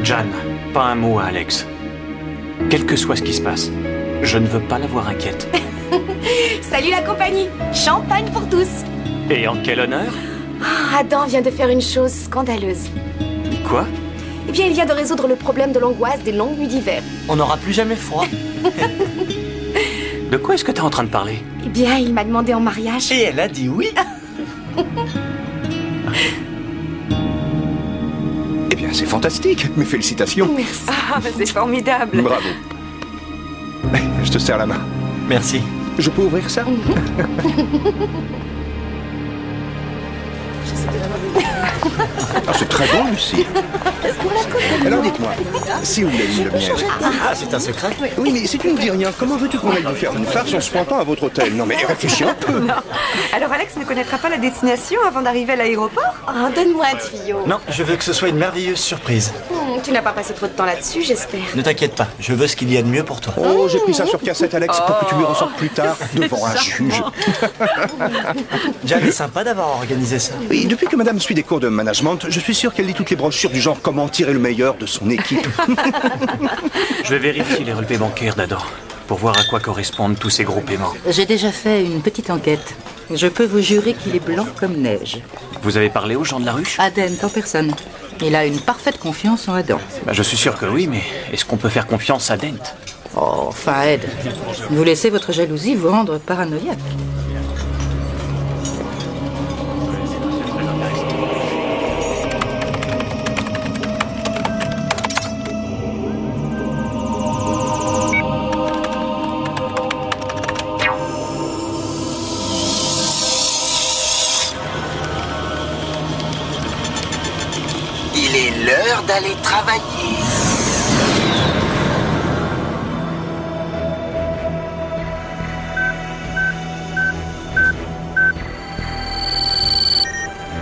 Jan, pas un mot à Alex. Quel que soit ce qui se passe, je ne veux pas la voir inquiète. Salut la compagnie. Champagne pour tous. Et en quel honneur? Adam vient de faire une chose scandaleuse. Quoi? Eh bien, il vient de résoudre le problème de l'angoisse des longues nuits d'hiver. On n'aura plus jamais froid. De quoi est-ce que t'es en train de parler? Eh bien, il m'a demandé en mariage. Et elle a dit oui. Eh bien, c'est fantastique. Mes félicitations. Merci. C'est formidable. Bravo. Je te serre la main. Merci. Je peux ouvrir ça? Ah, c'est très bon, Lucie. Alors dites-moi, si vous l'avez mis le miel. Ah, c'est un secret? Oui, mais si tu ne dis rien, comment veux-tu qu'on aille vous faire une farce en se pointant à votre hôtel? Non, mais réfléchis un peu. Non. Alors Alex ne connaîtra pas la destination avant d'arriver à l'aéroport? Donne-moi un tuyau. Non, je veux que ce soit une merveilleuse surprise. Tu n'as pas passé trop de temps là-dessus, j'espère. Ne t'inquiète pas, je veux ce qu'il y a de mieux pour toi. Oh, j'ai pris ça sur cassette, Alex, pour que tu lui ressortes plus tard devant un juge. Jan est sympa d'avoir organisé ça. Et depuis que madame suit des cours de management, je suis sûr qu'elle lit toutes les brochures du genre comment tirer le meilleur de son équipe. Je vais vérifier les relevés bancaires d'Adam pour voir à quoi correspondent tous ces gros paiements. J'ai déjà fait une petite enquête. Je peux vous jurer qu'il est blanc comme neige. Vous avez parlé aux gens de la ruche? Adent en personne. Il a une parfaite confiance en Adam. Je suis sûr que oui, mais est-ce qu'on peut faire confiance à Dent? Oh, enfin Ed, vous laissez votre jalousie vous rendre paranoïaque. Il est l'heure d'aller travailler.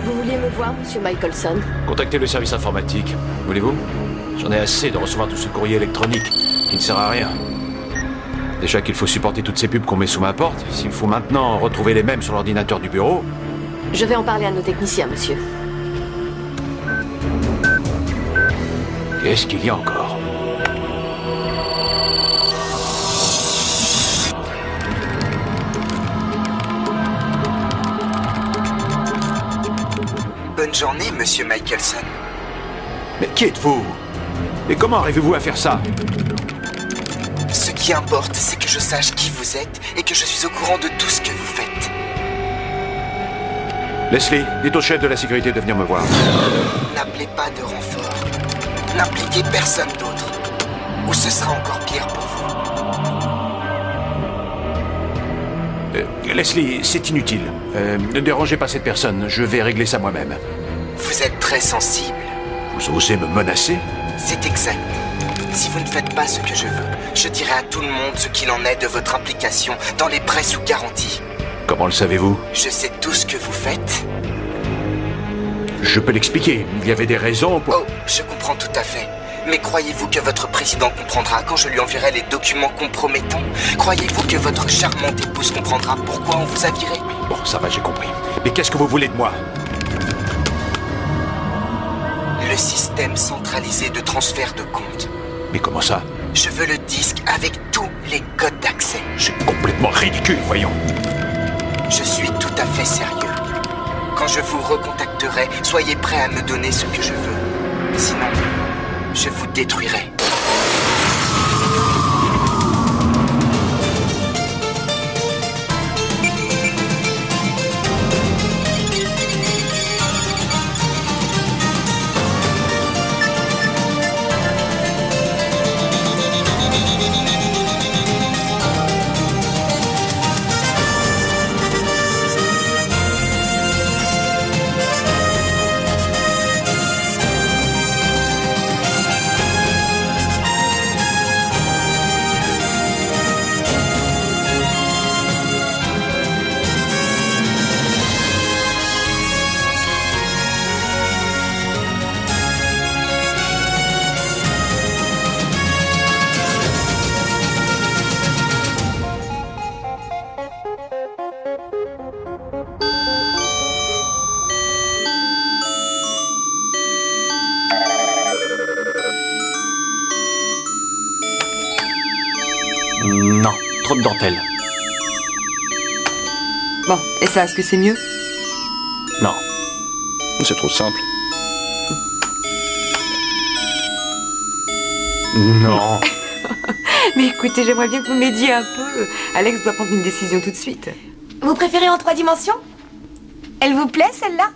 Vous vouliez me voir, monsieur Michelson? Contactez le service informatique. Voulez-vous? J'en ai assez de recevoir tout ce courrier électronique qui ne sert à rien. Déjà qu'il faut supporter toutes ces pubs qu'on met sous ma porte, s'il faut maintenant retrouver les mêmes sur l'ordinateur du bureau... Je vais en parler à nos techniciens, monsieur. Qu'est-ce qu'il y a encore? Bonne journée, monsieur Michelson. Mais qui êtes-vous? Et comment arrivez-vous à faire ça? Ce qui importe, c'est que je sache qui vous êtes et que je suis au courant de tout ce que vous faites. Leslie, dites au chef de la sécurité de venir me voir. N'appelez pas de renfort. N'impliquez personne d'autre. Ou ce sera encore pire pour vous. Leslie, c'est inutile. Ne dérangez pas cette personne, je vais régler ça moi-même. Vous êtes très sensible. Vous osez me menacer? C'est exact. Si vous ne faites pas ce que je veux, je dirai à tout le monde ce qu'il en est de votre implication dans les prêts sous garantie. Comment le savez-vous? Je sais tout ce que vous faites. Je peux l'expliquer. Il y avait des raisons pour... Oh, je comprends tout à fait. Mais croyez-vous que votre président comprendra quand je lui enverrai les documents compromettants? Croyez-vous que votre charmante épouse comprendra pourquoi on vous a viré? Bon, ça va, j'ai compris. Mais qu'est-ce que vous voulez de moi? Le système centralisé de transfert de compte. Mais comment ça? Je veux le disque avec tous les codes d'accès. C'est complètement ridicule, voyons. Je suis tout à fait sérieux. Quand je vous recontacterai, soyez prêts à me donner ce que je veux. Sinon, je vous détruirai. trop de dentelle. Bon, et ça, est-ce que c'est mieux? Non. C'est trop simple. Non. Mais écoutez, j'aimerais bien que vous m'aidiez un peu. Alex doit prendre une décision tout de suite. Vous préférez en 3 dimensions? Elle vous plaît, celle-là?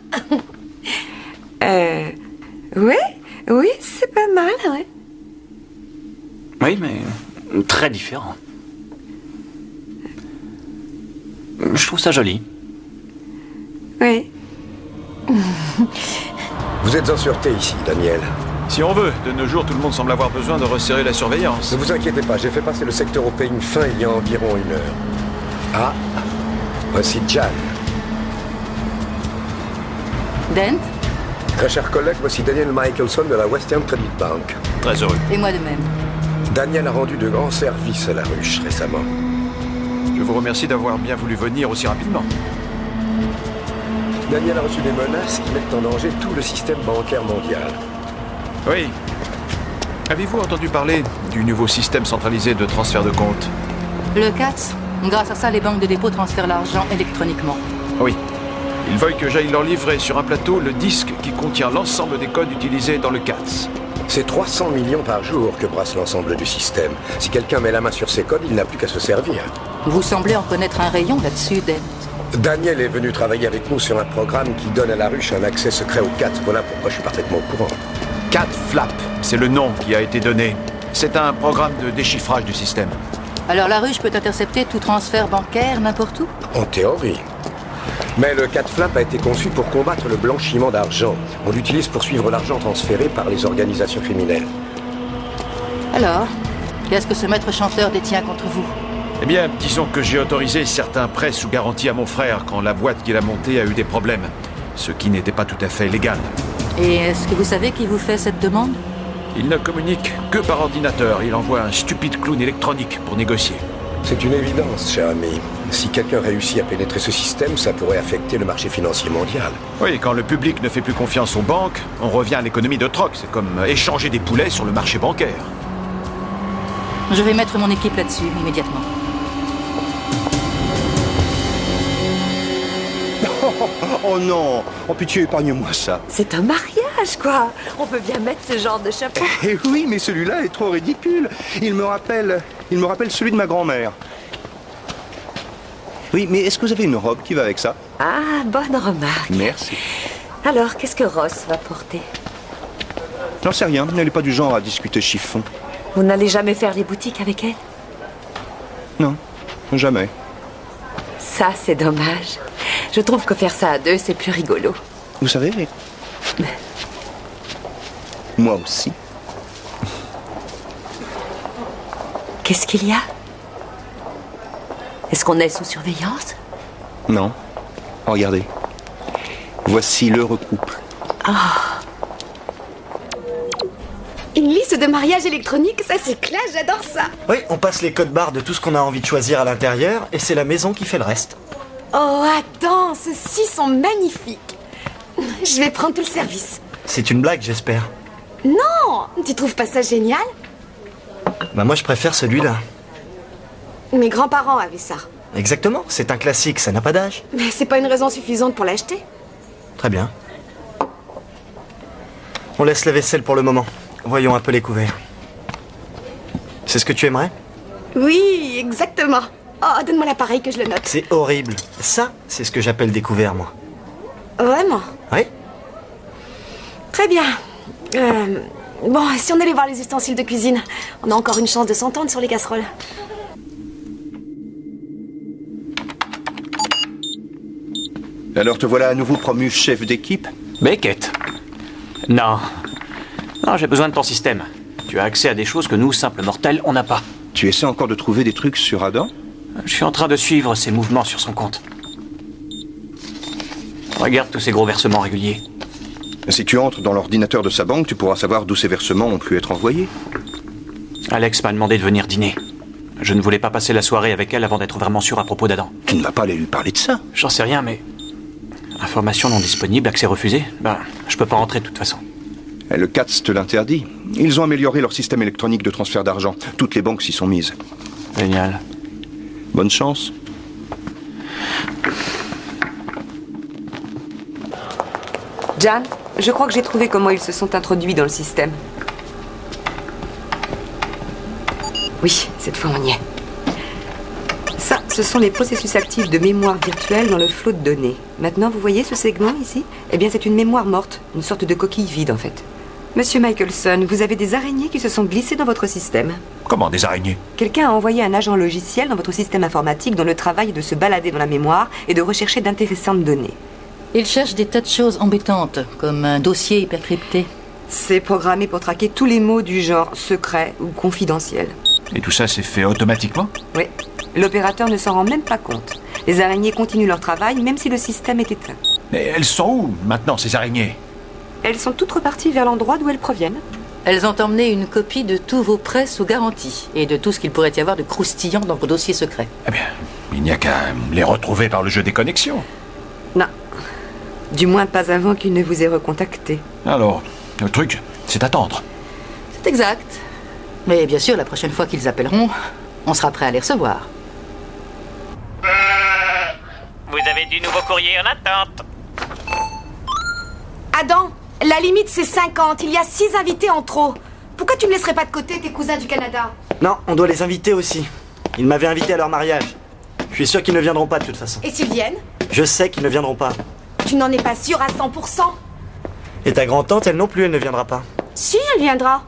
Oui, c'est pas mal, ouais. Oui, mais très différent. Je trouve ça joli. Oui. Vous êtes en sûreté ici, Daniel. Si on veut, de nos jours, tout le monde semble avoir besoin de resserrer la surveillance. Ne vous inquiétez pas, j'ai fait passer le secteur au peigne fin il y a environ 1 heure. Ah, voici Jan. Dent, Très cher collègue, voici Daniel Michelson de la Western Credit Bank. Très heureux. et moi de même. Daniel a rendu de grands services à la ruche récemment. Je vous remercie d'avoir bien voulu venir aussi rapidement. Daniel a reçu des menaces qui mettent en danger tout le système bancaire mondial. Oui. Avez-vous entendu parler du nouveau système centralisé de transfert de compte? Le CATS, grâce à ça, les banques de dépôt transfèrent l'argent électroniquement. Oui. Ils veulent que j'aille leur livrer sur un plateau le disque qui contient l'ensemble des codes utilisés dans le CATS. C'est 300 millions par jour que brasse l'ensemble du système. Si quelqu'un met la main sur ces codes, il n'a plus qu'à se servir. Vous semblez en connaître un rayon là-dessus, Dent. Daniel est venu travailler avec nous sur un programme qui donne à la ruche un accès secret au CATS. Voilà pourquoi je suis parfaitement au courant. CatFlap, c'est le nom qui a été donné. C'est un programme de déchiffrage du système. Alors la ruche peut intercepter tout transfert bancaire n'importe où? En théorie. Mais le CatFlap a été conçu pour combattre le blanchiment d'argent. On l'utilise pour suivre l'argent transféré par les organisations criminelles. Alors, qu'est-ce que ce maître chanteur détient contre vous? Eh bien, disons que j'ai autorisé certains prêts sous garantie à mon frère quand la boîte qu'il a montée a eu des problèmes. Ce qui n'était pas tout à fait légal. Et est-ce que vous savez qui vous fait cette demande? Il ne communique que par ordinateur. Il envoie un stupide clown électronique pour négocier. C'est une évidence, cher ami. Si quelqu'un réussit à pénétrer ce système, ça pourrait affecter le marché financier mondial. Oui, quand le public ne fait plus confiance aux banques, on revient à l'économie de troc. C'est comme échanger des poulets sur le marché bancaire. Je vais mettre mon équipe là-dessus, immédiatement. Oh non! Oh pitié, épargne-moi ça. C'est un mariage, quoi. On peut bien mettre ce genre de chapeau. Eh oui, mais celui-là est trop ridicule. Il me rappelle celui de ma grand-mère. Oui, mais est-ce que vous avez une robe qui va avec ça? Ah, bonne remarque. Merci. Alors, qu'est-ce que Ross va porter? J'en sais rien, elle n'est pas du genre à discuter chiffon. Vous n'allez jamais faire les boutiques avec elle? Non, jamais. Ça, c'est dommage. Je trouve que faire ça à deux, c'est plus rigolo. Vous savez, moi aussi. Qu'est-ce qu'il y a? Est-ce qu'on est sous surveillance? Non. Regardez. Voici l'heureux couple. Une liste de mariage électronique, ça c'est classe, j'adore ça. Oui, on passe les codes barres de tout ce qu'on a envie de choisir à l'intérieur et c'est la maison qui fait le reste. Oh, attends, ceux-ci sont magnifiques. Je vais prendre tout le service. C'est une blague, j'espère. Non, tu trouves pas ça génial? Bah moi je préfère celui-là. Mes grands-parents avaient ça. Exactement, c'est un classique, ça n'a pas d'âge. Mais c'est pas une raison suffisante pour l'acheter. Très bien. On laisse la vaisselle pour le moment. Voyons un peu les couverts. C'est ce que tu aimerais? Oui, exactement. Oh, donne-moi l'appareil que je le note. C'est horrible. Ça, c'est ce que j'appelle des couverts, moi. Vraiment? Oui? Très bien. Bon, si on allait voir les ustensiles de cuisine, on a encore une chance de s'entendre sur les casseroles. Alors te voilà à nouveau promu chef d'équipe? Beckett. Non. Non, j'ai besoin de ton système. Tu as accès à des choses que nous, simples mortels, on n'a pas. Tu essaies encore de trouver des trucs sur Adam? Je suis en train de suivre ses mouvements sur son compte. Regarde tous ces gros versements réguliers. Si tu entres dans l'ordinateur de sa banque, tu pourras savoir d'où ces versements ont pu être envoyés. Alex m'a demandé de venir dîner. Je ne voulais pas passer la soirée avec elle avant d'être vraiment sûr à propos d'Adam. Tu ne vas pas aller lui parler de ça. J'en sais rien, mais... Information non disponible, accès refusé. Ben, je peux pas rentrer de toute façon. Et le CATS te l'interdit. Ils ont amélioré leur système électronique de transfert d'argent. Toutes les banques s'y sont mises. Génial. Bonne chance. Jan, je crois que j'ai trouvé comment ils se sont introduits dans le système. Oui, cette fois on y est. Ça, ce sont les processus actifs de mémoire virtuelle dans le flot de données. Maintenant, vous voyez ce segment ici? Eh bien, c'est une mémoire morte, une sorte de coquille vide en fait. Monsieur Michelson, vous avez des araignées qui se sont glissées dans votre système. Comment, des araignées? Quelqu'un a envoyé un agent logiciel dans votre système informatique dont le travail est de se balader dans la mémoire et de rechercher d'intéressantes données. Il cherche des tas de choses embêtantes, comme un dossier hypercrypté. C'est programmé pour traquer tous les mots du genre secret ou confidentiel. Et tout ça s'est fait automatiquement? Oui. L'opérateur ne s'en rend même pas compte. Les araignées continuent leur travail, même si le système est éteint. Mais elles sont où, maintenant, ces araignées? Elles sont toutes reparties vers l'endroit d'où elles proviennent. Elles ont emmené une copie de tous vos prêts sous garantie, et de tout ce qu'il pourrait y avoir de croustillant dans vos dossiers secrets. Eh bien, il n'y a qu'à les retrouver par le jeu des connexions. Non. Du moins pas avant qu'il ne vous ait recontacté. Alors, le truc, c'est attendre. C'est exact. Mais bien sûr, la prochaine fois qu'ils appelleront, on sera prêt à les recevoir. Vous avez du nouveau courrier en attente. Adam, la limite c'est 50. Il y a 6 invités en trop. Pourquoi tu ne laisserais pas de côté tes cousins du Canada? Non, on doit les inviter aussi. Ils m'avaient invité à leur mariage. Je suis sûr qu'ils ne viendront pas de toute façon. Et s'ils viennent? Je sais qu'ils ne viendront pas. Tu n'en es pas sûr à 100%? Et ta grand-tante, elle non plus, elle ne viendra pas. Si, elle viendra.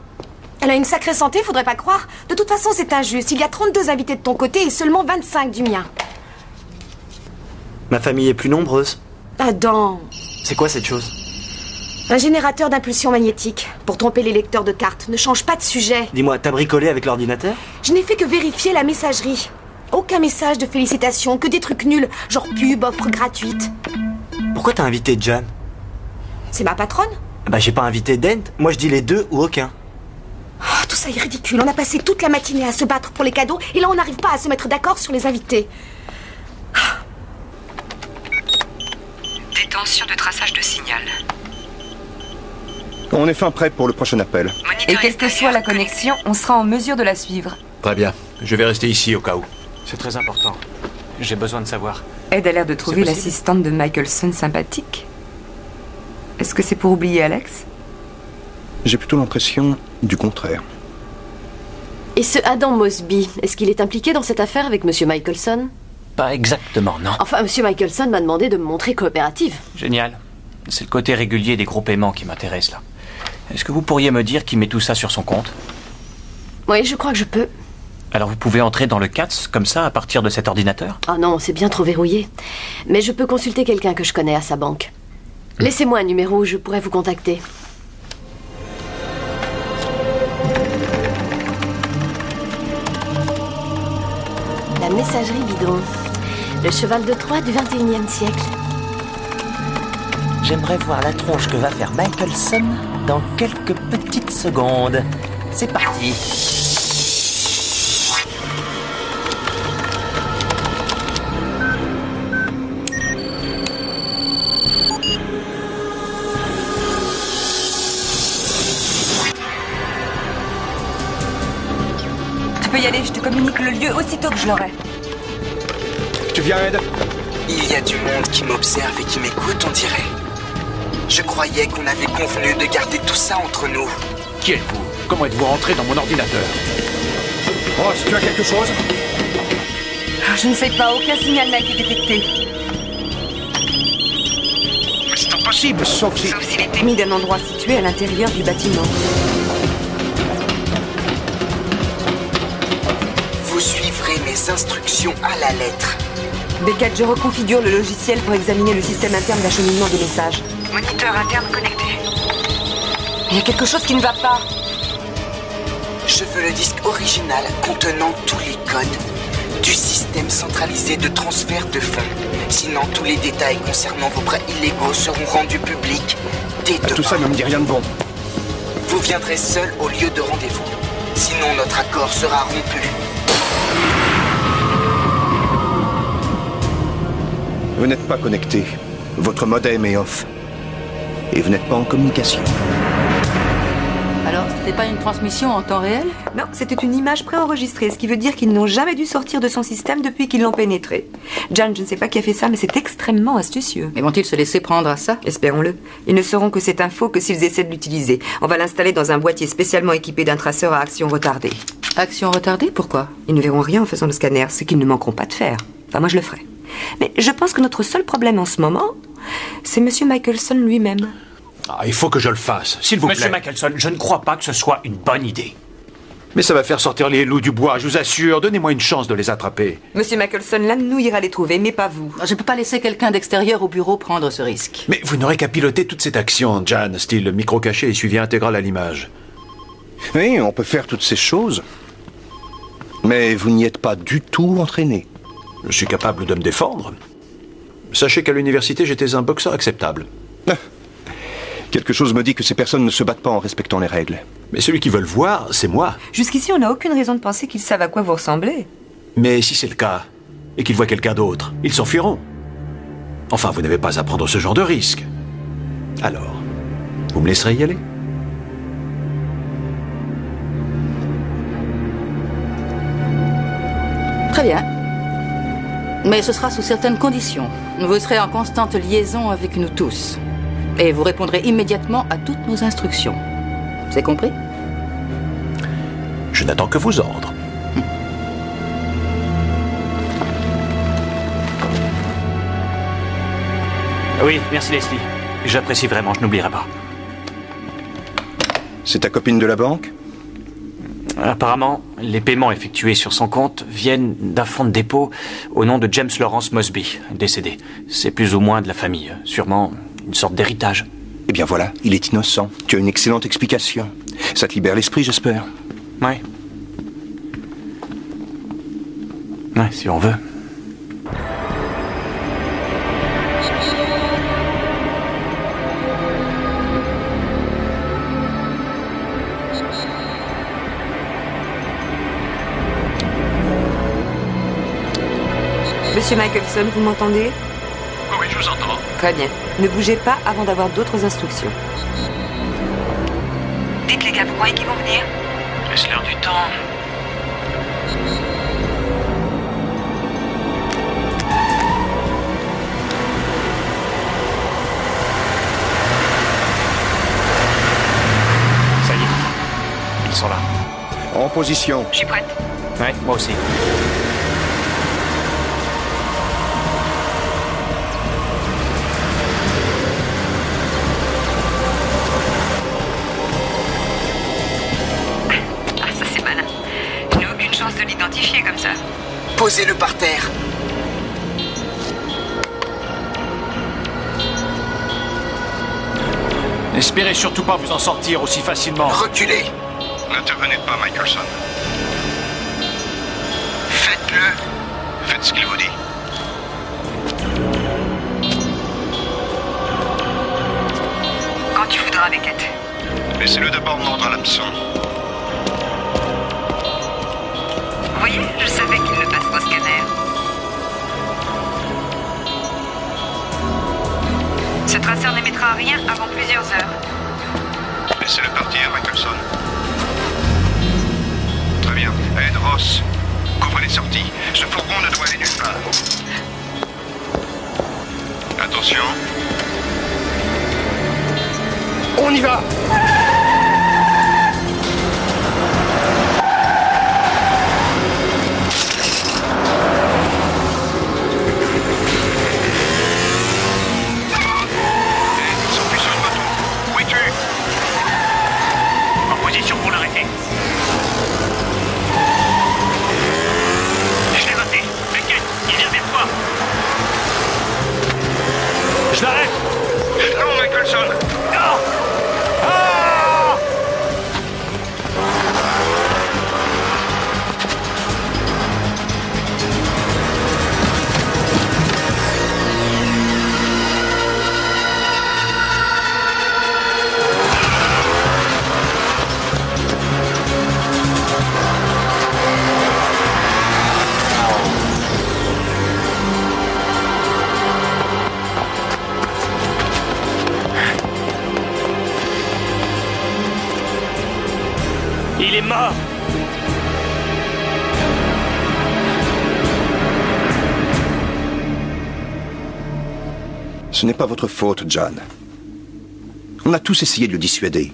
Elle a une sacrée santé, faudrait pas croire. De toute façon, c'est injuste. Il y a 32 invités de ton côté et seulement 25 du mien. Ma famille est plus nombreuse. Adam. C'est quoi cette chose? Un générateur d'impulsion magnétique. Pour tromper les lecteurs de cartes. Ne change pas de sujet. Dis-moi, t'as bricolé avec l'ordinateur? Je n'ai fait que vérifier la messagerie. Aucun message de félicitations, que des trucs nuls. Genre pub, offre gratuite. Pourquoi t'as invité Jan? C'est ma patronne? Bah j'ai pas invité Dent. Moi je dis les deux ou aucun. Oh, tout ça est ridicule. On a passé toute la matinée à se battre pour les cadeaux et là on n'arrive pas à se mettre d'accord sur les invités. Détention de traçage de signal. On est fin prêt pour le prochain appel. Et quelle que soit la connexion, on sera en mesure de la suivre. Très bien. Je vais rester ici au cas où. C'est très important. J'ai besoin de savoir. Ed a l'air de trouver possible. l'assistante de Michelson sympathique. Est-ce que c'est pour oublier Alex? J'ai plutôt l'impression du contraire. Et ce Adam Mosby, est-ce qu'il est impliqué dans cette affaire avec Monsieur Michelson? Pas exactement, non. Enfin, Monsieur Michelson m'a demandé de me montrer coopérative. Génial. C'est le côté régulier des gros paiements qui m'intéresse, là. Est-ce que vous pourriez me dire qui met tout ça sur son compte? Oui, je crois que je peux. Alors vous pouvez entrer dans le CATS, comme ça, à partir de cet ordinateur? Ah non, c'est bien trop verrouillé. Mais je peux consulter quelqu'un que je connais à sa banque. Laissez-moi un numéro, je pourrais vous contacter. La messagerie bidon. Le cheval de Troie du 21e siècle. J'aimerais voir la tronche que va faire Michelson dans quelques petites secondes. C'est parti. Tu peux y aller, je te communique le lieu aussitôt que je l'aurai. Tu viens, Ed? Il y a du monde qui m'observe et qui m'écoute, on dirait. Je croyais qu'on avait convenu de garder tout ça entre nous. Qui êtes-vous? Comment êtes-vous rentré dans mon ordinateur? Ross, tu as quelque chose? Je ne sais pas, aucun signal n'a été détecté. C'est impossible, sauf si... Sauf s'il était mis d'un endroit situé à l'intérieur du bâtiment. Vous suivrez mes instructions à la lettre. B4, je reconfigure le logiciel pour examiner le système interne d'acheminement des messages. Moniteur interne connecté. Il y a quelque chose qui ne va pas. Je veux le disque original contenant tous les codes du système centralisé de transfert de fonds. Sinon, tous les détails concernant vos prêts illégaux seront rendus publics dès demain. Tout ça ne me dit rien de bon. Vous viendrez seul au lieu de rendez-vous. Sinon, notre accord sera rompu. Vous n'êtes pas connecté. Votre modem est off. Et vous n'êtes pas en communication. Alors, c'était pas une transmission en temps réel? Non, c'était une image préenregistrée, ce qui veut dire qu'ils n'ont jamais dû sortir de son système depuis qu'ils l'ont pénétré. Jan, je ne sais pas qui a fait ça, mais c'est extrêmement astucieux. Mais vont-ils se laisser prendre à ça? Espérons-le. Ils ne sauront que cette info que s'ils essaient de l'utiliser. On va l'installer dans un boîtier spécialement équipé d'un traceur à action retardée. Action retardée? Pourquoi? Ils ne verront rien en faisant le scanner, ce qu'ils ne manqueront pas de faire. Enfin, moi je le ferai. Mais je pense que notre seul problème en ce moment, c'est Monsieur Michelson lui-même. Ah, il faut que je le fasse, s'il vous plaît. Monsieur Michelson, je ne crois pas que ce soit une bonne idée. Mais ça va faire sortir les loups du bois, je vous assure. Donnez-moi une chance de les attraper. Monsieur Michelson, l'un de nous ira les trouver, mais pas vous. Je peux pas laisser quelqu'un d'extérieur au bureau prendre ce risque. Mais vous n'aurez qu'à piloter toute cette action, Jan, style micro caché et suivi intégral à l'image. Oui, on peut faire toutes ces choses. Mais vous n'y êtes pas du tout entraîné. Je suis capable de me défendre. Sachez qu'à l'université, j'étais un boxeur acceptable. Quelque chose me dit que ces personnes ne se battent pas en respectant les règles. Mais celui qui veut le voir, c'est moi. Jusqu'ici, on n'a aucune raison de penser qu'ils savent à quoi vous ressemblez. Mais si c'est le cas, et qu'ils voient quelqu'un d'autre, ils s'enfuiront. Enfin, vous n'avez pas à prendre ce genre de risque. Alors, vous me laisserez y aller? Très bien. Mais ce sera sous certaines conditions. Vous serez en constante liaison avec nous tous. Et vous répondrez immédiatement à toutes nos instructions. C'est compris? Je n'attends que vos ordres. Oui, merci Leslie. J'apprécie vraiment, je n'oublierai pas. C'est ta copine de la banque? Apparemment, les paiements effectués sur son compte viennent d'un fonds de dépôt au nom de James Lawrence Mosby, décédé. C'est plus ou moins de la famille, sûrement une sorte d'héritage. Eh bien voilà, il est innocent. Tu as une excellente explication. Ça te libère l'esprit, j'espère. Ouais. Ouais, si on veut. Monsieur Michelson, vous m'entendez? Oui, je vous entends. Très bien. Ne bougez pas avant d'avoir d'autres instructions. Dites les gars, vous croyez qu'ils vont venir? Laisse-leur du temps. Ça y est. Ils sont là. En position. Je suis prête. Ouais, moi aussi. De l'identifier comme ça. Posez-le par terre. N'espérez surtout pas vous en sortir aussi facilement. Reculez. N'intervenez pas, Michelson. Faites-le. Faites ce qu'il vous dit. Quand tu voudras, Beckett. Laissez-le d'abord mordre à l'hameçon. Vous voyez, je savais qu'il ne passe pas au scanner. Ce traceur n'émettra rien avant plusieurs heures. Laissez-le partir, Michelson. Très bien. Ed, Ross, couvrez les sorties. Ce fourgon ne doit aller nulle part. Attention. On y va! Pour l'arrêter. Je l'ai raté. Beckett, il vient vers toi. Je l'arrête. Non, Michelson. Non. Ah! Il est mort. Ce n'est pas votre faute, John. On a tous essayé de le dissuader.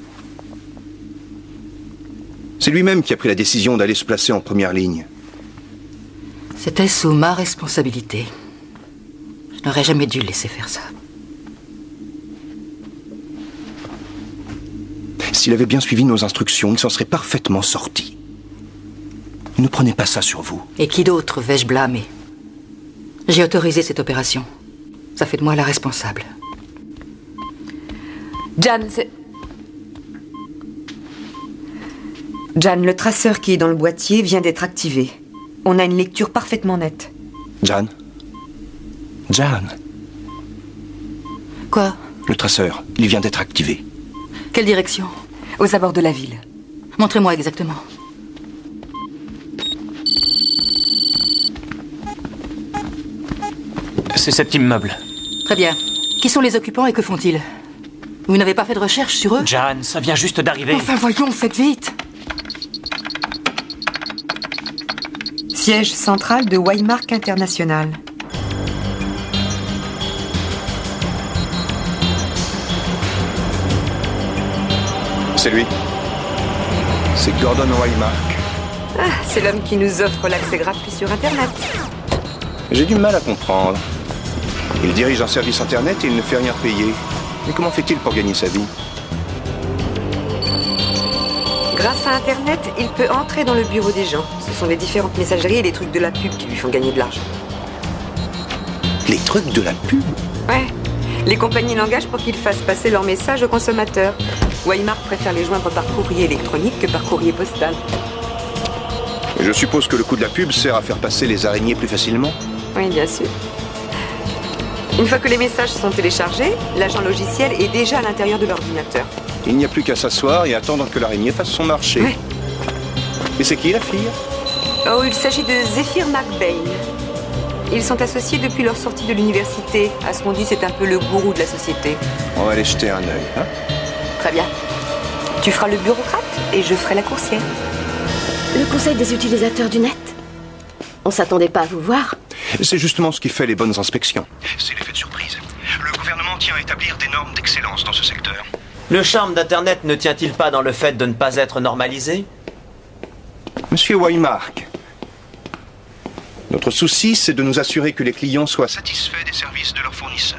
C'est lui-même qui a pris la décision d'aller se placer en première ligne. C'était sous ma responsabilité. Je n'aurais jamais dû le laisser faire ça. S'il avait bien suivi nos instructions, il s'en serait parfaitement sorti. Ne prenez pas ça sur vous. Et qui d'autre vais-je blâmer? J'ai autorisé cette opération. Ça fait de moi la responsable. Jan, Jan, le traceur qui est dans le boîtier vient d'être activé. On a une lecture parfaitement nette. Jan? Jan? Quoi? Le traceur, il vient d'être activé. Quelle direction? Aux abords de la ville. Montrez-moi exactement. C'est cet immeuble. Très bien. Qui sont les occupants et que font-ils? Vous n'avez pas fait de recherche sur eux? Jan, ça vient juste d'arriver. Enfin voyons, faites vite. Siège central de Waymark International. C'est lui. C'est Gordon Waymark. Ah, c'est l'homme qui nous offre l'accès gratuit sur Internet. J'ai du mal à comprendre. Il dirige un service Internet et il ne fait rien payer. Mais comment fait-il pour gagner sa vie? Grâce à Internet, il peut entrer dans le bureau des gens. Ce sont les différentes messageries et les trucs de la pub qui lui font gagner de l'argent. Les trucs de la pub? Ouais. Les compagnies l'engagent pour qu'ils fassent passer leurs messages aux consommateurs. Waymark préfère les joindre par courrier électronique que par courrier postal. Et je suppose que le coût de la pub sert à faire passer les araignées plus facilement? Oui, bien sûr. Une fois que les messages sont téléchargés, l'agent logiciel est déjà à l'intérieur de l'ordinateur. Il n'y a plus qu'à s'asseoir et attendre que l'araignée fasse son marché. Ouais. Et c'est qui la fille? Oh, il s'agit de Zephyr McBain. Ils sont associés depuis leur sortie de l'université. À ce qu'on dit, c'est un peu le gourou de la société. On va aller jeter un œil, hein? Très bien. Tu feras le bureaucrate et je ferai la coursière. Le conseil des utilisateurs du net? On s'attendait pas à vous voir. C'est justement ce qui fait les bonnes inspections. C'est l'effet de surprise. Le gouvernement tient à établir des normes d'excellence dans ce secteur. Le charme d'Internet ne tient-il pas dans le fait de ne pas être normalisé? Monsieur Waymark, notre souci, c'est de nous assurer que les clients soient satisfaits des services de leurs fournisseurs.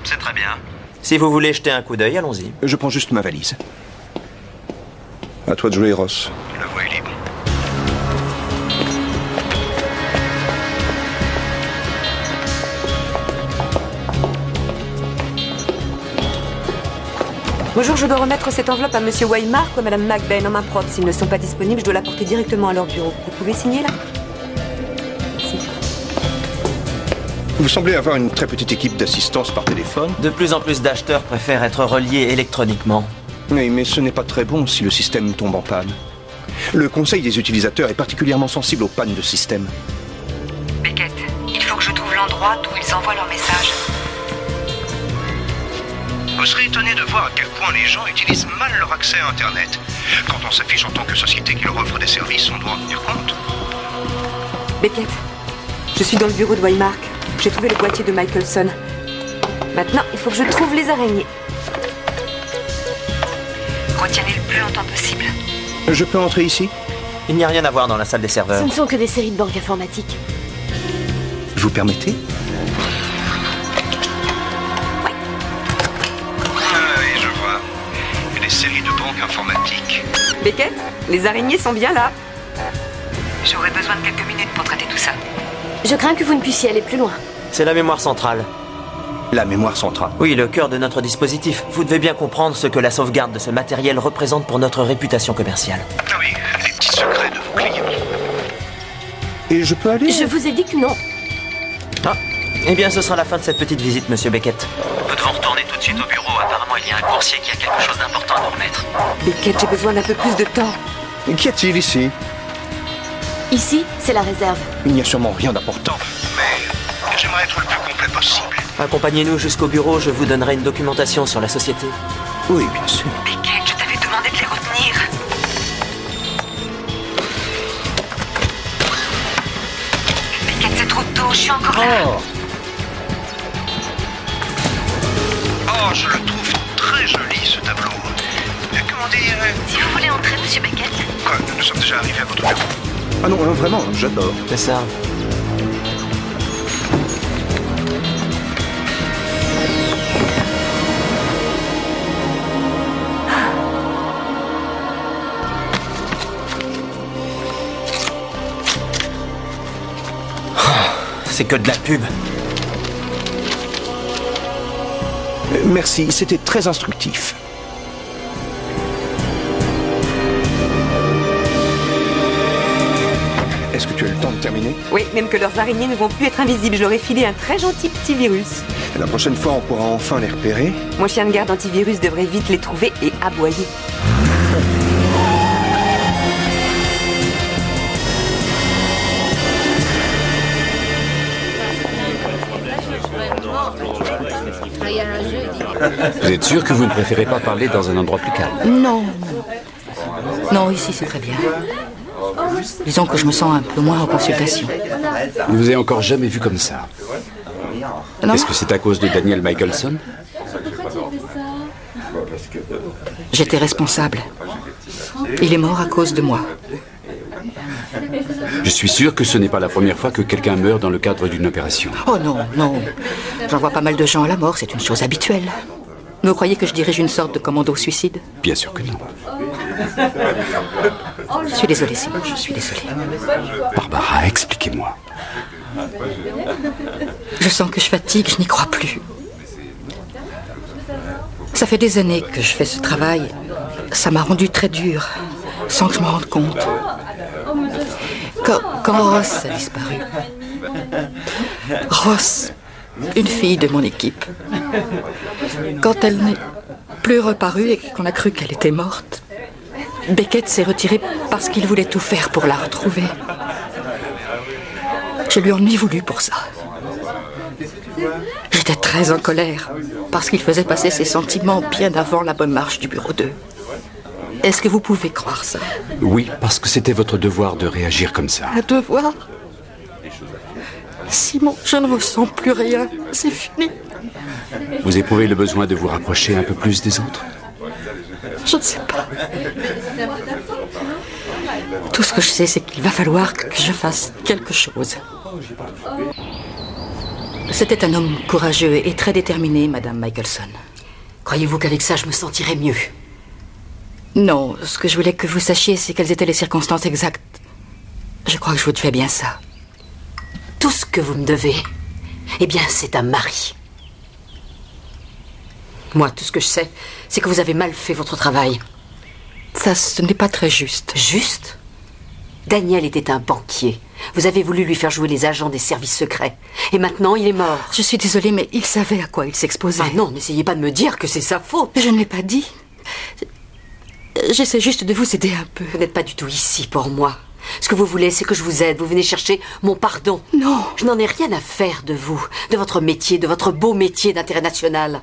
C'est très bien. Si vous voulez jeter un coup d'œil, allons-y. Je prends juste ma valise. À toi de jouer, Ross. La voie est libre. Bonjour, je dois remettre cette enveloppe à Monsieur Waymark ou à Madame McBain en main propre. S'ils ne sont pas disponibles, je dois la porter directement à leur bureau. Vous pouvez signer là? Merci. Vous semblez avoir une très petite équipe d'assistance par téléphone. De plus en plus d'acheteurs préfèrent être reliés électroniquement. Oui, mais ce n'est pas très bon si le système tombe en panne. Le conseil des utilisateurs est particulièrement sensible aux pannes de système. Beckett, il faut que je trouve l'endroit d'où ils envoient leurs messages. Vous serez étonné de voir à quel point les gens utilisent mal leur accès à Internet. Quand on s'affiche en tant que société qui leur offre des services, on doit en tenir compte. Beckett, je suis dans le bureau de Waymark. J'ai trouvé le boîtier de Michelson. Maintenant, il faut que je trouve les araignées. Retiens-les le plus longtemps possible. Je peux entrer ici? Il n'y a rien à voir dans la salle des serveurs. Ce ne sont que des séries de banques informatiques. Vous permettez? Oui, je vois. Et des séries de banques informatiques. Beckett, les araignées sont bien là. J'aurais besoin de quelques minutes pour traiter tout ça. Je crains que vous ne puissiez aller plus loin. C'est la mémoire centrale. La mémoire centrale? Oui, le cœur de notre dispositif. Vous devez bien comprendre ce que la sauvegarde de ce matériel représente pour notre réputation commerciale. Ah oui, les petits secrets de vos clients. Et je peux aller? Je vous ai dit que non. Ah, eh bien ce sera la fin de cette petite visite, Monsieur Beckett. Nous devons retourner tout de suite au bureau. Apparemment, il y a un coursier qui a quelque chose d'important à nous remettre. Beckett, j'ai besoin d'un peu plus de temps. Qu'y a-t-il ici? Ici, c'est la réserve. Il n'y a sûrement rien d'important, mais j'aimerais être le plus complet possible. Accompagnez-nous jusqu'au bureau, je vous donnerai une documentation sur la société. Oui, bien sûr. Beckett, je t'avais demandé de les retenir. suis encore là. Oh, je le trouve très joli, ce tableau. Comment dire... Si vous voulez entrer, monsieur Beckett. Quoi, nous sommes déjà arrivés à votre bureau. Ah non, vraiment, j'adore. C'est ça. C'est que de la pub. Merci, c'était très instructif. Est-ce que tu as le temps de terminer? Oui, même que leurs araignées ne vont plus être invisibles. Je leur ai filé un très gentil petit virus. La prochaine fois, on pourra enfin les repérer. Mon chien de garde antivirus devrait vite les trouver et aboyer. Vous êtes sûr que vous ne préférez pas parler dans un endroit plus calme? Non. Non, ici c'est très bien. Disons que je me sens un peu moins en consultation. Je ne vous ai encore jamais vu comme ça. Non. Est-ce que c'est à cause de Daniel Michelson? J'étais responsable. Il est mort à cause de moi. Je suis sûr que ce n'est pas la première fois que quelqu'un meurt dans le cadre d'une opération. Oh non, non. J'en vois pas mal de gens à la mort, c'est une chose habituelle. Vous croyez que je dirige une sorte de commando suicide? Bien sûr que non. Je suis désolée, Simon, je suis désolée. Barbara, expliquez-moi. Je sens que je fatigue, je n'y crois plus. Ça fait des années que je fais ce travail. Ça m'a rendu très dur, sans que je m'en rende compte. Quand Ross a disparu, Ross, une fille de mon équipe, quand elle n'est plus reparue et qu'on a cru qu'elle était morte, Beckett s'est retiré parce qu'il voulait tout faire pour la retrouver. Je lui en ai voulu pour ça. J'étais très en colère parce qu'il faisait passer ses sentiments bien avant la bonne marche du bureau 2. Est-ce que vous pouvez croire ça? Oui, parce que c'était votre devoir de réagir comme ça. Un devoir? Simon, je ne ressens plus rien. C'est fini. Vous éprouvez le besoin de vous rapprocher un peu plus des autres? Je ne sais pas. Tout ce que je sais, c'est qu'il va falloir que je fasse quelque chose. C'était un homme courageux et très déterminé, Madame Michelson. Croyez-vous qu'avec ça, je me sentirais mieux? Non, ce que je voulais que vous sachiez, c'est quelles étaient les circonstances exactes. Je crois que je vous devais bien ça. Tout ce que vous me devez, eh bien, c'est un mari. Moi, tout ce que je sais, c'est que vous avez mal fait votre travail. Ça, ce n'est pas très juste. Juste? Daniel était un banquier. Vous avez voulu lui faire jouer les agents des services secrets. Et maintenant, il est mort. Je suis désolée, mais il savait à quoi il s'exposait. Ah non, n'essayez pas de me dire que c'est sa faute. Je ne l'ai pas dit. J'essaie juste de vous aider un peu. Vous n'êtes pas du tout ici pour moi. Ce que vous voulez, c'est que je vous aide. Vous venez chercher mon pardon. Non. Je n'en ai rien à faire de vous, de votre métier, de votre beau métier d'intérêt national.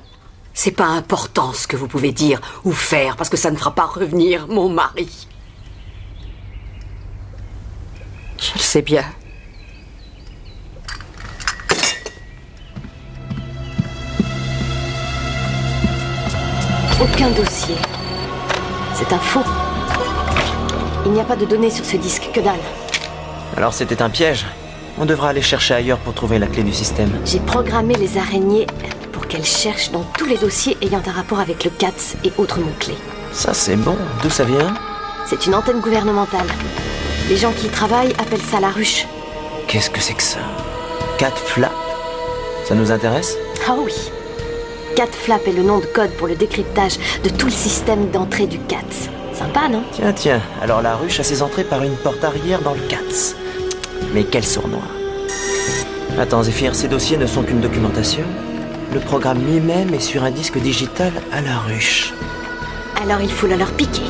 C'est pas important ce que vous pouvez dire ou faire, parce que ça ne fera pas revenir mon mari. Je le sais bien. Aucun dossier. C'est un faux. Il n'y a pas de données sur ce disque, que dalle. Alors c'était un piège. On devra aller chercher ailleurs pour trouver la clé du système. J'ai programmé les araignées pour qu'elles cherchent dans tous les dossiers ayant un rapport avec le CATS et autres mots-clés. Ça c'est bon. D'où ça vient? C'est une antenne gouvernementale. Les gens qui y travaillent appellent ça la ruche. Qu'est-ce que c'est que ça? Cat Flap? Ça nous intéresse? Ah oui. CatFlap est le nom de code pour le décryptage de tout le système d'entrée du CATS. Sympa, non? Tiens, alors la ruche a ses entrées par une porte arrière dans le CATS. Mais quel sournois. Attends, Zéphyr, ces dossiers ne sont qu'une documentation. Le programme lui-même est sur un disque digital à la ruche. Alors il faut le leur piquer.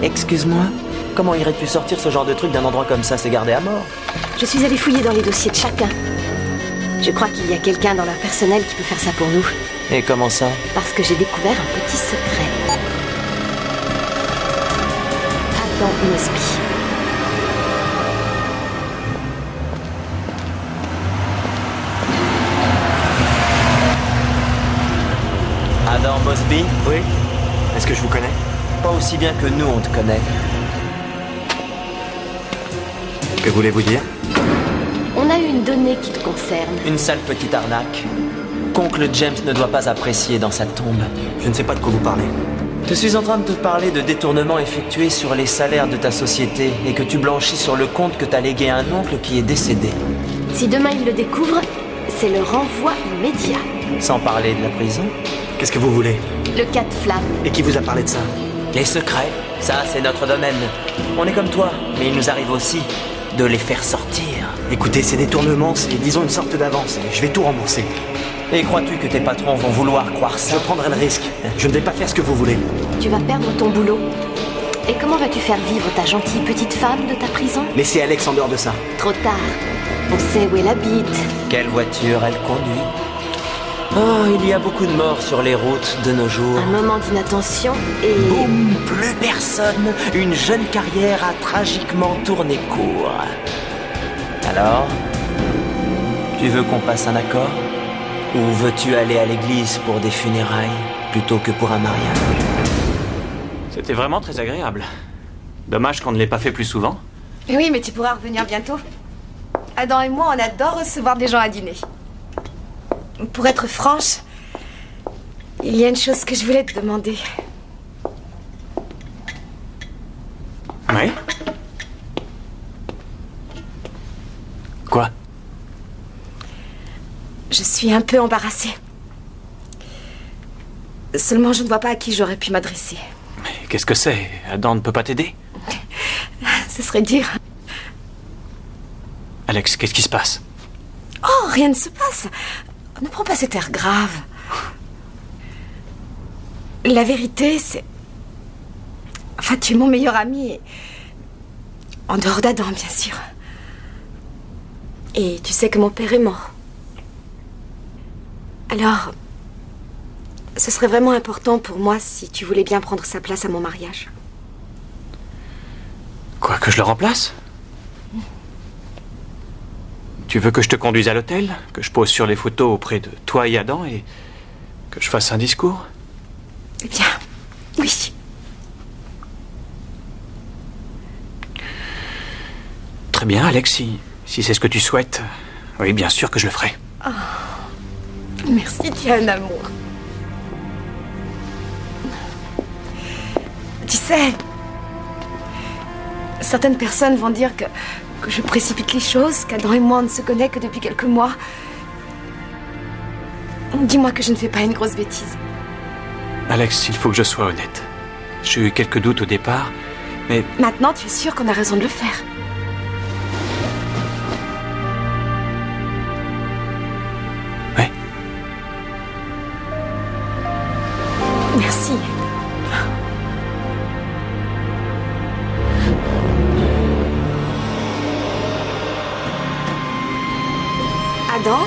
Excuse-moi, comment irais-tu sortir ce genre de truc d'un endroit comme ça? C'est gardé à mort. Je suis allée fouiller dans les dossiers de chacun. Je crois qu'il y a quelqu'un dans leur personnel qui peut faire ça pour nous. Et comment ça? Parce que j'ai découvert un petit secret. Adam Mosby. Oui? Est-ce que je vous connais? Pas aussi bien que nous, on te connaît. Que voulez-vous dire? On a eu une donnée qui te concerne. Une sale petite arnaque qu'oncle James ne doit pas apprécier dans sa tombe. Je ne sais pas de quoi vous parlez. Je suis en train de te parler de détournements effectués sur les salaires de ta société et que tu blanchis sur le compte que t'as légué à un oncle qui est décédé. Si demain il le découvre, c'est le renvoi immédiat. Sans parler de la prison. Qu'est-ce que vous voulez? Le cat Flap. Et qui vous a parlé de ça? Les secrets, ça c'est notre domaine. On est comme toi, mais il nous arrive aussi de les faire sortir. Écoutez, ces détournements, c'est disons une sorte d'avance. Je vais tout rembourser. Et crois-tu que tes patrons vont vouloir croire ça? Je prendrai le risque. Je ne vais pas faire ce que vous voulez. Tu vas perdre ton boulot. Et comment vas-tu faire vivre ta gentille petite femme de ta prison? Laissez Alex en dehors de ça. Trop tard. On sait où elle habite. Quelle voiture elle conduit? Oh, il y a beaucoup de morts sur les routes de nos jours. Un moment d'inattention et... Boum, plus personne. Une jeune carrière a tragiquement tourné court. Alors, tu veux qu'on passe un accord? Ou veux-tu aller à l'église pour des funérailles plutôt que pour un mariage? C'était vraiment très agréable. Dommage qu'on ne l'ait pas fait plus souvent. Oui, mais tu pourras revenir bientôt. Adam et moi, on adore recevoir des gens à dîner. Pour être franche, il y a une chose que je voulais te demander. Oui? Quoi? Je suis un peu embarrassée. Seulement, je ne vois pas à qui j'aurais pu m'adresser. Mais qu'est-ce que c'est? Adam ne peut pas t'aider? Ce serait dire... Alex, qu'est-ce qui se passe? Oh, rien ne se passe. Ne prends pas cet air grave. La vérité, c'est... Enfin, tu es mon meilleur ami. En dehors d'Adam, bien sûr. Et tu sais que mon père est mort. Alors, ce serait vraiment important pour moi si tu voulais bien prendre sa place à mon mariage. Quoi, que je le remplace? Tu veux que je te conduise à l'hôtel? Que je pose sur les photos auprès de toi et Adam et que je fasse un discours? Eh bien, oui. Très bien, Alex, si c'est ce que tu souhaites. Oui, bien sûr que je le ferai. Oh, merci, tu es un amour. Tu sais, certaines personnes vont dire que je précipite les choses, qu'Adam et moi on ne se connaît que depuis quelques mois. Dis-moi que je ne fais pas une grosse bêtise. Alex, il faut que je sois honnête. J'ai eu quelques doutes au départ, mais... Maintenant, tu es sûr qu'on a raison de le faire. Ouais. Merci. Adam?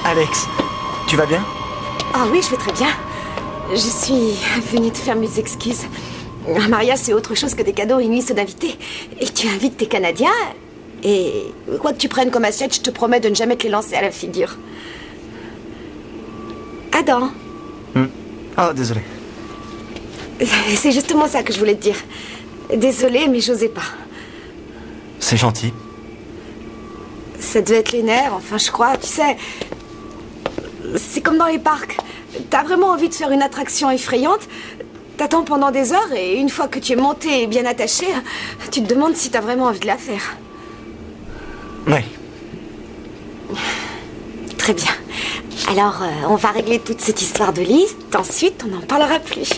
Alex, tu vas bien? Ah oui, je vais très bien. Je suis venue te faire mes excuses. Un mariage, c'est autre chose que des cadeaux et une liste d'invités. Et tu invites tes Canadiens, et quoi que tu prennes comme assiette, je te promets de ne jamais te les lancer à la figure. Adam? Oh, désolé. C'est justement ça que je voulais te dire. Désolée, mais j'osais pas. C'est gentil. Ça devait être les nerfs, enfin je crois, tu sais. C'est comme dans les parcs. T'as vraiment envie de faire une attraction effrayante, t'attends pendant des heures et une fois que tu es monté et bien attaché, tu te demandes si t'as vraiment envie de la faire. Oui. Très bien. Alors, on va régler toute cette histoire de liste, ensuite on n'en parlera plus.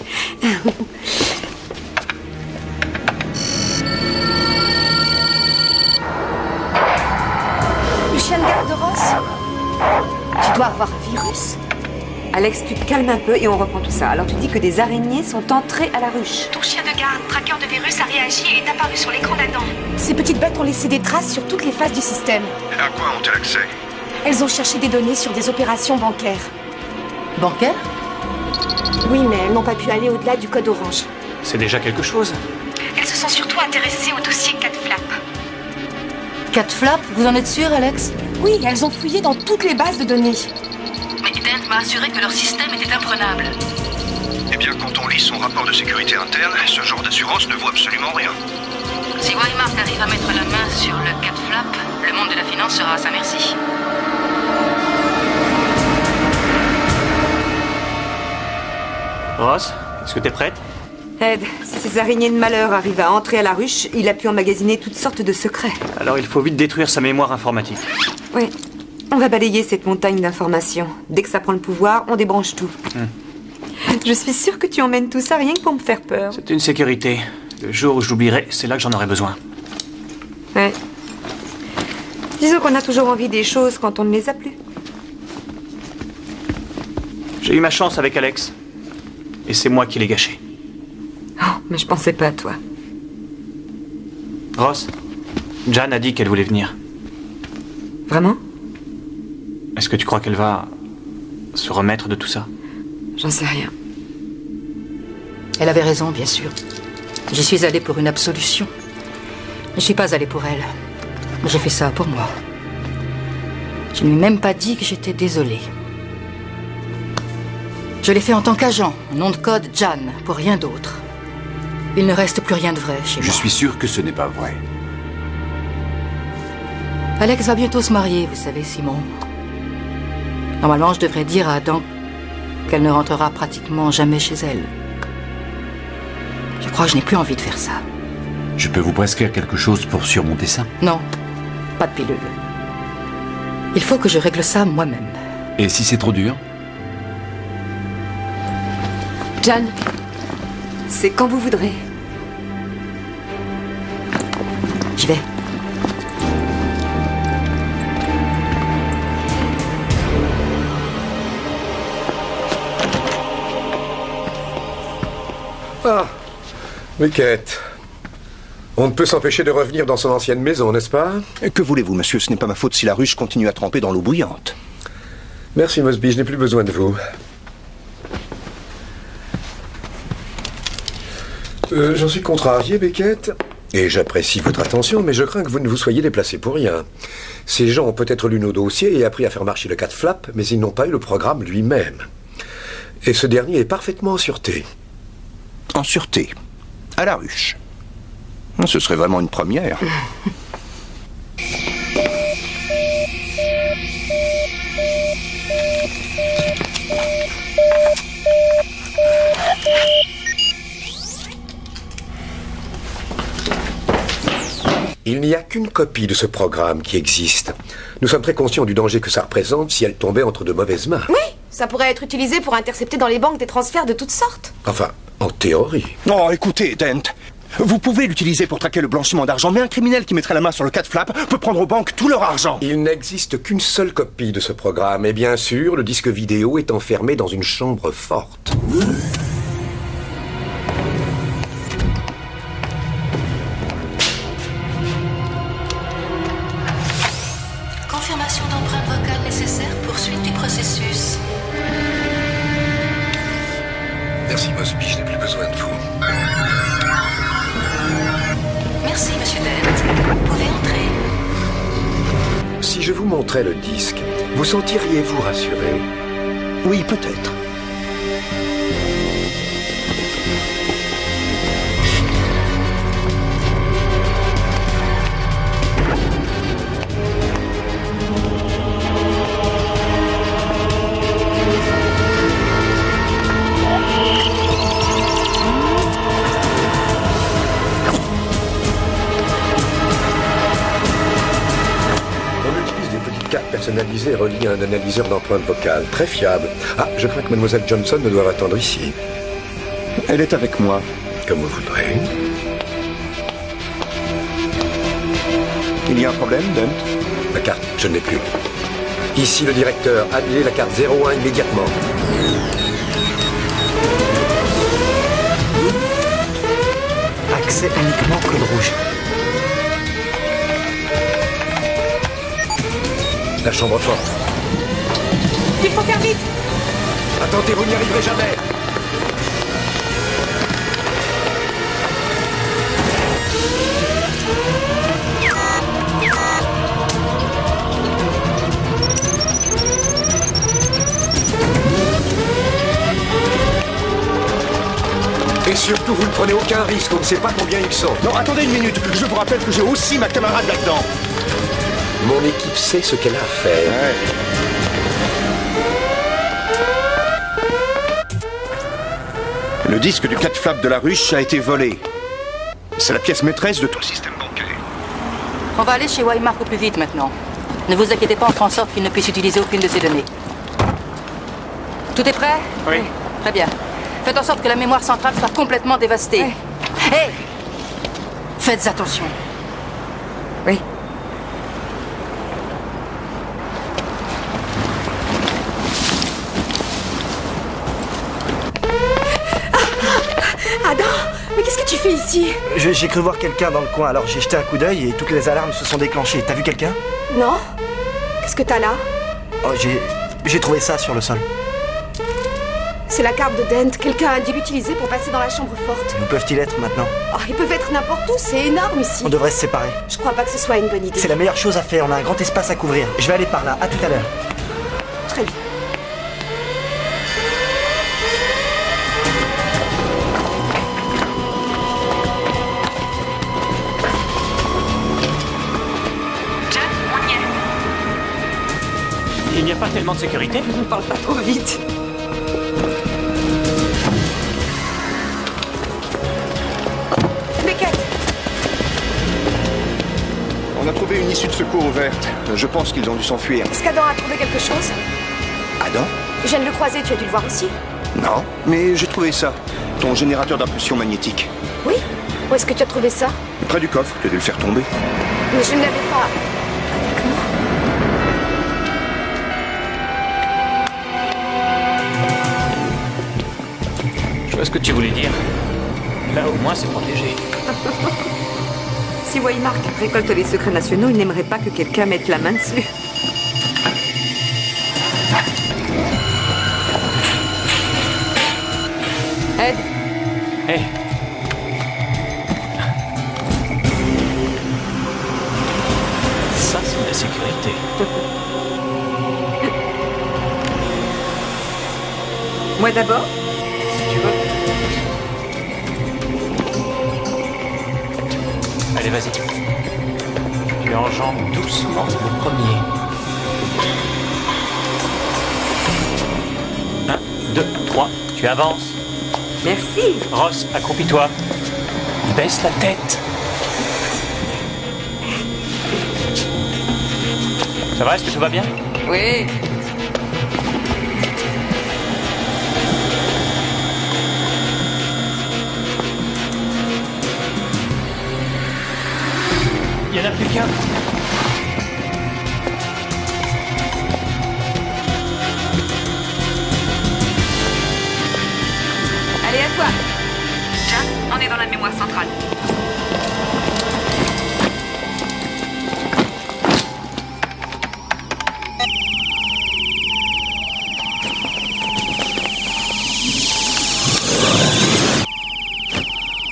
Le chien de garde de Ross? Tu dois avoir un virus. Alex, tu te calmes un peu et on reprend tout ça. Alors tu dis que des araignées sont entrées à la ruche. Ton chien de garde, traqueur de virus, a réagi et est apparu sur l'écran d'Adam. Ces petites bêtes ont laissé des traces sur toutes les phases du système. À quoi ont-elles accès? Elles ont cherché des données sur des opérations bancaires. Bancaires? Oui, mais elles n'ont pas pu aller au-delà du code orange. C'est déjà quelque chose. Elles se sont surtout intéressées au dossier Cat Flap. Cat Flap, vous en êtes sûr, Alex? Oui, elles ont fouillé dans toutes les bases de données. Mais Dent m'a assuré que leur système était imprenable. Et Eh bien, quand on lit son rapport de sécurité interne, ce genre d'assurance ne vaut absolument rien. Si Waymark arrive à mettre la main sur le cat flap, le monde de la finance sera à sa merci. Ross, est-ce que t'es prête? Ed, si ces araignées de malheur arrivent à entrer à la ruche, il a pu emmagasiner toutes sortes de secrets. Alors il faut vite détruire sa mémoire informatique. Oui. On va balayer cette montagne d'informations. Dès que ça prend le pouvoir, on débranche tout. Je suis sûre que tu emmènes tout ça rien que pour me faire peur. C'est une sécurité. Le jour où je l'oublierai, c'est là que j'en aurai besoin. Ouais. Disons qu'on a toujours envie des choses quand on ne les a plus. J'ai eu ma chance avec Alex. Et c'est moi qui l'ai gâché. Oh, mais je pensais pas à toi. Ross, Jan a dit qu'elle voulait venir. Vraiment? Est-ce que tu crois qu'elle va se remettre de tout ça? J'en sais rien. Elle avait raison, bien sûr. J'y suis allée pour une absolution. Je ne suis pas allée pour elle. J'ai fait ça pour moi. Je ne lui ai même pas dit que j'étais désolée. Je l'ai fait en tant qu'agent, nom de code Jan, pour rien d'autre. Il ne reste plus rien de vrai chez moi. Je suis sûr que ce n'est pas vrai. Alex va bientôt se marier, vous savez, Simon. Normalement, je devrais dire à Adam qu'elle ne rentrera pratiquement jamais chez elle. Je crois que je n'ai plus envie de faire ça. Je peux vous prescrire quelque chose pour surmonter ça? Non, pas de pilule. Il faut que je règle ça moi-même. Et si c'est trop dur? Jan, c'est quand vous voudrez. J'y vais. Ah, Beckett. On ne peut s'empêcher de revenir dans son ancienne maison, n'est-ce pas? Que voulez-vous, monsieur? Ce n'est pas ma faute si la ruche continue à tremper dans l'eau bouillante. Merci, Mosby, je n'ai plus besoin de vous. J'en suis contrarié, Beckett. Et j'apprécie votre attention, mais je crains que vous ne vous soyez déplacé pour rien. Ces gens ont peut-être lu nos dossiers et appris à faire marcher le cat flap, mais ils n'ont pas eu le programme lui-même. Et ce dernier est parfaitement en sûreté. En sûreté? À la ruche? Ce serait vraiment une première. Il n'y a qu'une copie de ce programme qui existe. Nous sommes très conscients du danger que ça représente si elle tombait entre de mauvaises mains. Oui, ça pourrait être utilisé pour intercepter dans les banques des transferts de toutes sortes. Enfin, en théorie. Oh, écoutez, Dent. Vous pouvez l'utiliser pour traquer le blanchiment d'argent, mais un criminel qui mettrait la main sur le cat flap peut prendre aux banques tout leur argent. Il n'existe qu'une seule copie de ce programme, et bien sûr, le disque vidéo est enfermé dans une chambre forte. Confirmation d'empreinte vocale nécessaire pour suite du processus. Merci, Mosby, je n'ai plus besoin de vous. Merci, monsieur Dent. Vous pouvez entrer. Si je vous montrais le disque, vous sentiriez-vous rassuré? Oui, peut-être. Personnalisé et relié à un analyseur d'empreintes vocales. Très fiable. Ah, je crains que Mademoiselle Johnson ne doive attendre ici. Elle est avec moi. Comme vous voudrez. Il y a un problème, Dent? La carte, je ne l'ai plus. Ici le directeur. Annulez la carte 01 immédiatement. Accès uniquement code rouge. La chambre forte. Il faut faire vite. Attendez, vous n'y arriverez jamais. Surtout, vous ne prenez aucun risque, on ne sait pas combien ils sont. Non, attendez une minute. Je vous rappelle que j'ai aussi ma camarade là-dedans. Mon équipe sait ce qu'elle a à faire. Ouais. Le disque du 4 flap de la ruche a été volé. C'est la pièce maîtresse de tout le système bancaire. On va aller chez Waymark au plus vite maintenant. Ne vous inquiétez pas, on fera en sorte qu'il ne puisse utiliser aucune de ces données. Tout est prêt? Oui. Très bien. Faites en sorte que la mémoire centrale soit complètement dévastée. Oui. Hé! Faites attention. Oui. Adam, mais qu'est-ce que tu fais ici? J'ai cru voir quelqu'un dans le coin, alors j'ai jeté un coup d'œil et toutes les alarmes se sont déclenchées. T'as vu quelqu'un? Non. Qu'est-ce que t'as là? Oh, j'ai trouvé ça sur le sol. C'est la carte de Dent. Quelqu'un a dû l'utiliser pour passer dans la chambre forte. Où peuvent-ils être maintenant? Oh, ils peuvent être n'importe où, c'est énorme ici. On devrait se séparer. Je crois pas que ce soit une bonne idée. C'est la meilleure chose à faire, on a un grand espace à couvrir. Je vais aller par là, à tout à l'heure. Très bien. Il n'y a pas tellement de sécurité. Ne parle pas trop vite. Beckett! On a trouvé une issue de secours ouverte. Je pense qu'ils ont dû s'enfuir. Est-ce qu'Adam a trouvé quelque chose? Adam? Je viens de le croiser, tu as dû le voir aussi? Non, mais j'ai trouvé ça. Ton générateur d'impulsion magnétique. Oui? Où est-ce que tu as trouvé ça? Près du coffre, tu as dû le faire tomber. Mais je ne l'avais pas avec moi. Je vois ce que tu voulais dire. Là, au moins, c'est protégé. Si Waymark récolte les secrets nationaux, il n'aimerait pas que quelqu'un mette la main dessus. Ed. Hé. Ça, c'est de la sécurité. Moi d'abord? Si tu veux. Allez, vas-y. Tu enjambes doucement le premier. 1, 2, 3. Tu avances. Merci. Ross, accroupis-toi. Baisse la tête. Ça va? Est-ce que tout va bien? Oui. Il n'y en a plus qu'un. Allez, à toi. Jack, on est dans la mémoire centrale.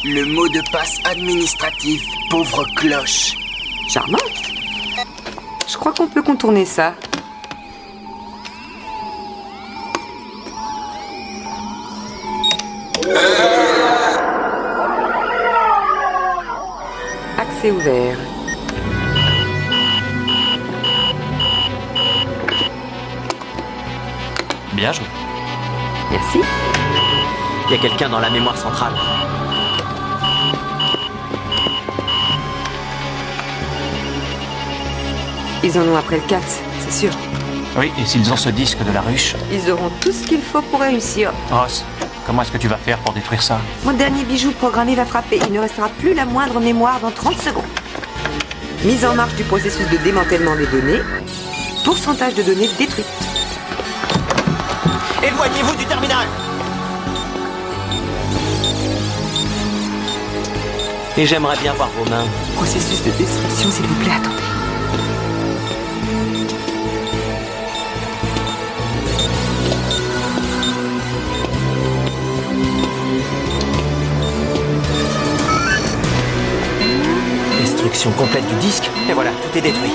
Le mot de passe administratif, pauvre cloche. Charmant. Je crois qu'on peut contourner ça. Accès ouvert. Bien joué. Merci. Il y a quelqu'un dans la mémoire centrale. Ils en ont après le 4, c'est sûr. Oui, et s'ils ont ce disque de la ruche? Ils auront tout ce qu'il faut pour réussir. Ross, comment est-ce que tu vas faire pour détruire ça? Mon dernier bijou programmé va frapper. Il ne restera plus la moindre mémoire dans 30 secondes. Mise en marche du processus de démantèlement des données. Pourcentage de données détruites. Éloignez-vous du terminal! Et j'aimerais bien voir vos mains. Processus de destruction, s'il vous plaît, attendez. Destruction complète du disque. Et voilà, tout est détruit.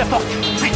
la porte. Oui.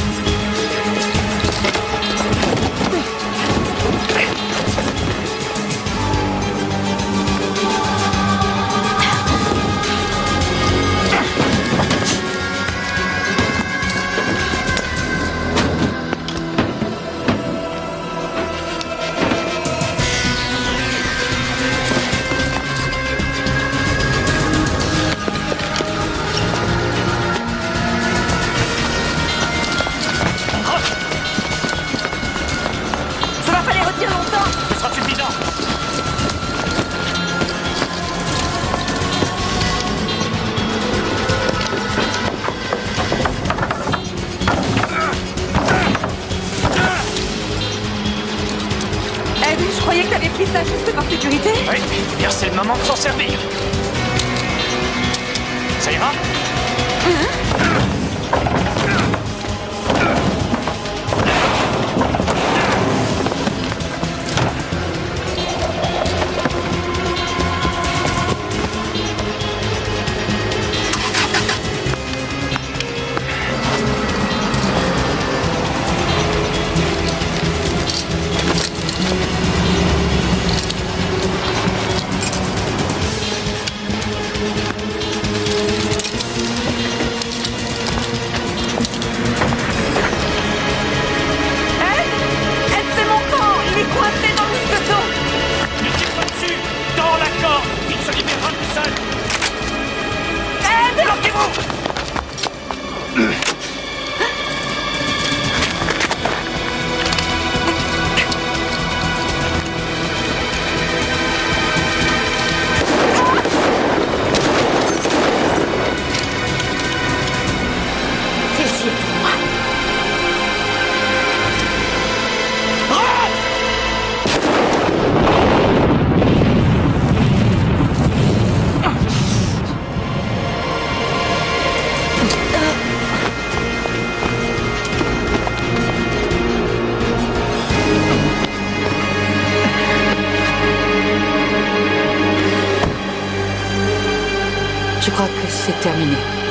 Juste par sécurité? Oui, eh bien c'est le moment de s'en servir. Ça ira? Je crois que c'est terminé.